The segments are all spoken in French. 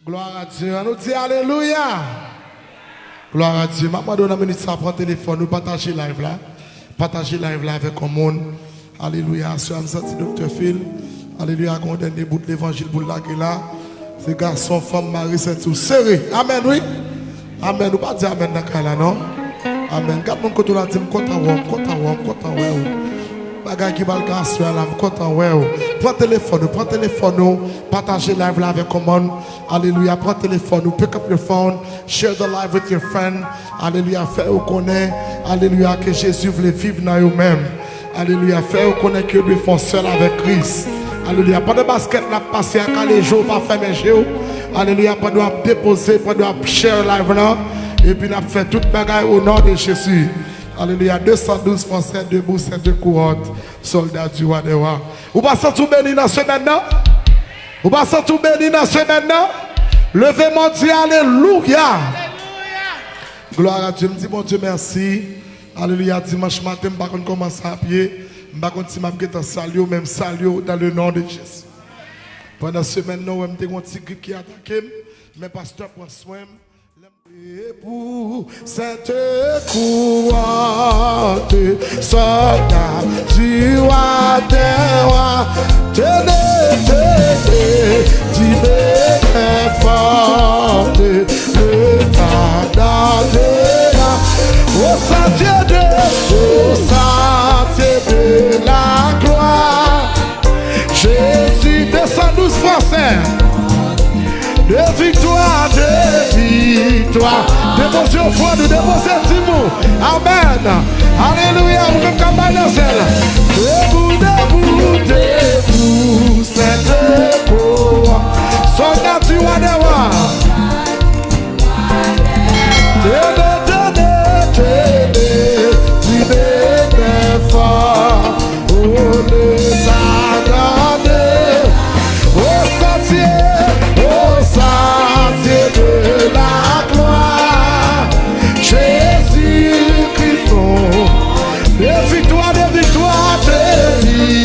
Gloire à Dieu. On nous dit Alléluia. Gloire à Dieu. Maman donne une minute ça prend téléphone. Nous partager live là. Partager live là avec le monde. Alléluia. Je suis sorti Dr. Phil. Alléluia. On donne des bouts de l'évangile pour la là. Ces garçons, femmes, mari, c'est tout. Serré. Amen, oui. Amen. Nous pas dire Amen dans là, non? Amen. Quand mon côté là, dit content, bagay qui va le casser là, content, ouais. Prends téléphone, partagez live là avec le monde. Alléluia. Prends téléphone, pick up your phone, share the live with your friend. Alléluia. Fais-vous connaître. Alléluia. Que Jésus voulait vivre dans vous-même. Alléluia. Fais-vous connaître que lui font seul avec Christ. Alléluia. Pas de basket là, passer à les jours, pas faire mes jeux. Alléluia. Pas de déposer, pas de share live là. Et puis, on a fait toute bagaille au nom de Jésus. Alléluia. 212 Français debout, c'est deux cohortes. Soldats du roi des rois. Vous passez tout béni dans ce maintenant? Vous passez tout béni dans ce maintenant? Levez-moi, Dieu, alléluia. Gloire à Dieu. Je me dis, mon Dieu, merci. Alléluia. Dimanche matin, je vais commencer à pied. Je vais continuer à saluer, même saluer dans le nom de Jésus. Pendant ce maintenant, je vais me dire qui attaque. Mais pasteur, prends soin. Et pour cette courante, soldat du roi des rois, tenez, forte, le pardon au sentier de la gloire. Jésus descend 12 Français. De victoire, dévotion foi, de dévotion Timon. Amen. Alléluia. Vous même campagne en selle. Debout, cette cour. Soldat du roi des rois. Tenez, fort. Oh, les attendez. Au sentier de la gloire, Jésus-Christ, des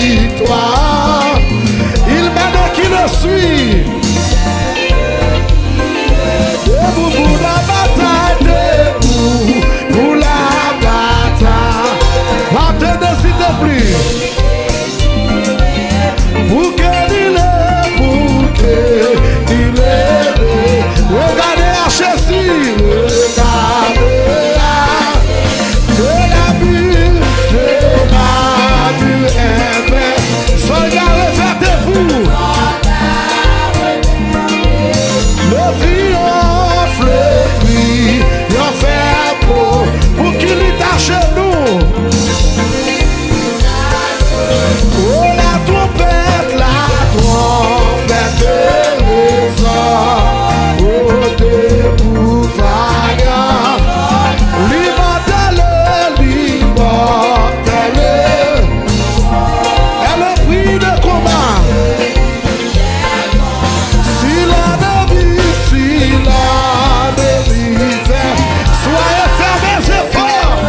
victoires, il mène qui le suit. Debout pour la bataille, debout pour la bataille. Attendez s'il te plaît. Pour qu'il est, regardez à Jésus, regardez de la mue est faite. Soldats, réveillez-vous. Le triomphe fait pour qu'il est à genoux. Oh, la trompette debout vaillant, l'immortel, est le prix de combat. Si la vie fait, soyez fermés et forts.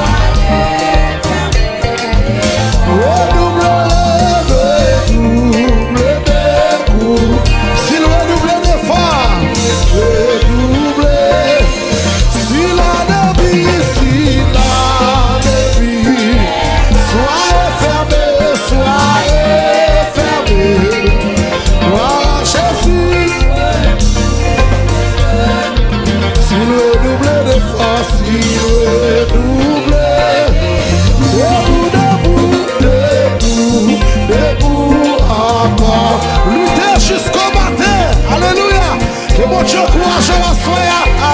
Luttez jusqu'au matin. Alléluia. Que mon Dieu courage à soi.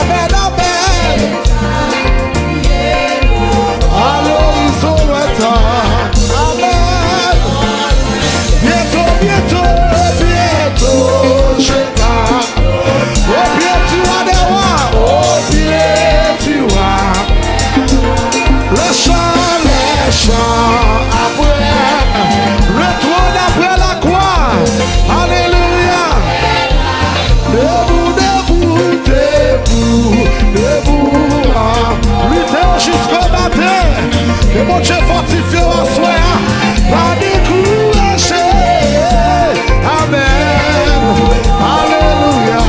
Amen, amen. À l'horizon lointain. Amen. Bientôt, je pars. Au pied du roi des rois. Au pied du roi. Les chants après. Le trône après la croix. Alléluia. Debout, luttez jusqu'au matin. Que mon Dieu fortifie en soi. Pas décourager. Amen. Alléluia.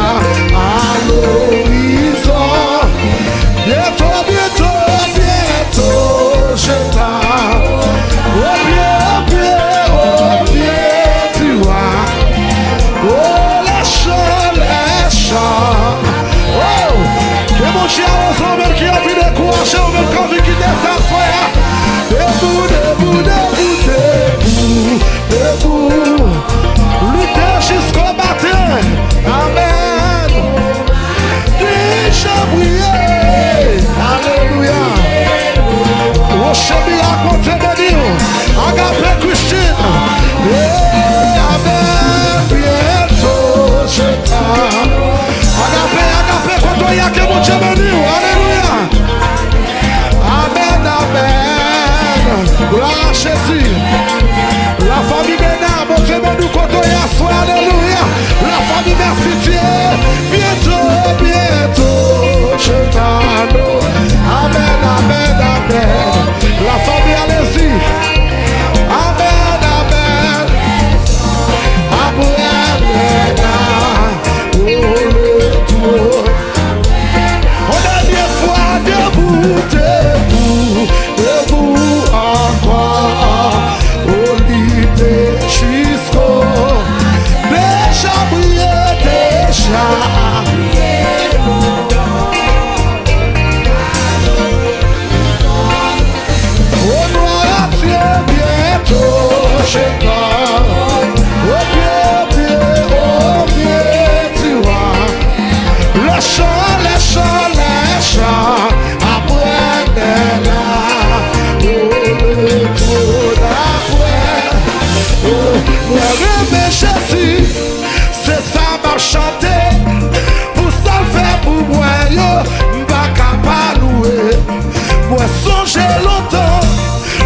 Jésus. La famille Bénin, mon Dieu, nous comptons à soi, alléluia. La famille, merci Dieu. Bientôt, bientôt, je t'annonce. Amen, amen, amen. La famille, allez-y. Amen, amen. Amen, oh le tour. On dernière fois debout, debout, debout encore. Au lit des jusqu'au déjà brillé, déjà. Au noiratier bientôt, je pars. Au pied, tu vois. Le chant, après là. Oh, le trou d'après. Oh, mais Jésus, c'est ça m'a chanté. Pour ça faire pour moi, yo, m'pas capable louer. Moi songer longtemps,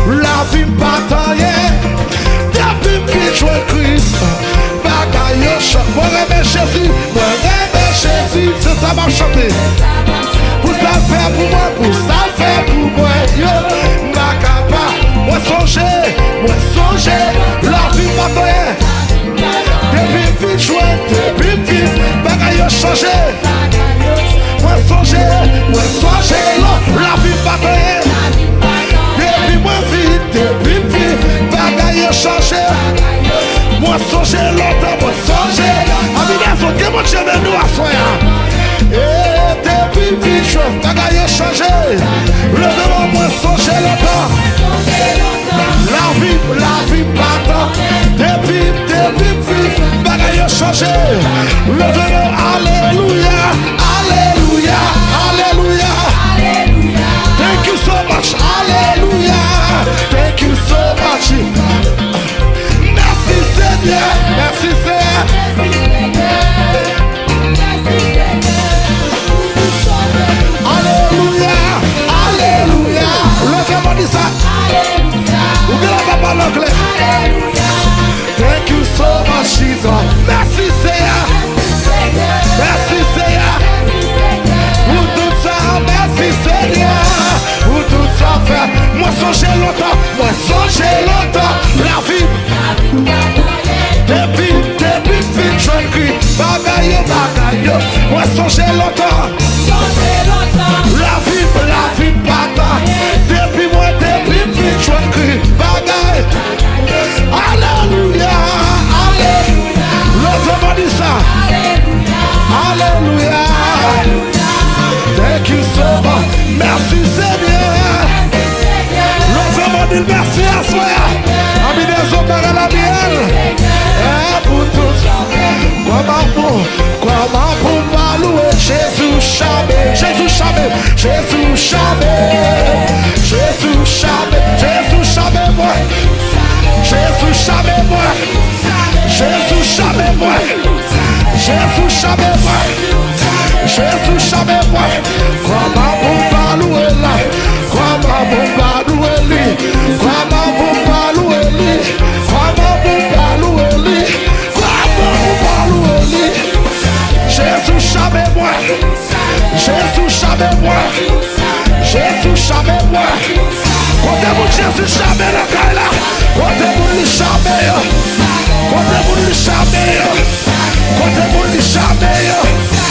la vie m'pas rien. Depuis que je vois Christ, bagaille yo chante. Moi remets Jésus, c'est ça m'a chanté. Pour ça faire pour moi, pour ça faire pour moi, yo, m'pas capable. Moi songer, la vie m'pas rien. Depuis vite joué, depuis vite, bagaille yo changé. Moi songer, la vie m'pas rien. Depuis vite, bagaille yo changé. Moi songer longtemps, moi songer. Aminaison, que mon Dieu de nous à soya. Et depuis vite, bagaille yo changé. Le devant, moi songer longtemps. La vie pas. Depuis vite, bagaille yo changé. Le devant, alléluia, alléluia, alléluia. Thank you so much, alléluia. Thank you so much. Merci Seigneur, merci Seigneur. Alléluia, alléluia. Levez-moi dit ça. Ou bien la papa l'anglais. Thank you so much Jesus. Merci Seigneur. Merci Seigneur. Pour tout ça, merci Seigneur. Pour tout ça fait. Moi songer longtemps, la vie. Depuis vite, je crie. Bagaille, moi songer longtemps. La vie pas. Depuis vite, je crie. Bagaille. Alléluia, alléluia. Levez-moi dit ça. Alléluia. Thank you so much. Merci Seigneur. Levez-moi dit merci à soi. Ami des hommes à la mienne. Et pour tous. Comment pour pas louer Jésus jamais. Jésus jamais. Jésus jamais. Jésus jamais. Jésus jamais moi. Jésus jamais moi. Jésus jamais moi. Jésus jamais moi. Jésus jamais moi. Comment pour pas louer là. Comment pour pas louer lui. Comment pour pas louer lui. Comment pour pas louer lui. Comment pour pas louer lui. Jésus jamais moi. Jésus jamais moi. Jésus jamais moi. Comptez-vous Jésus jamais la caille là. Comptez-vous lui jamais. Comptez-vous lui jamais. Comptez-vous lui jamais.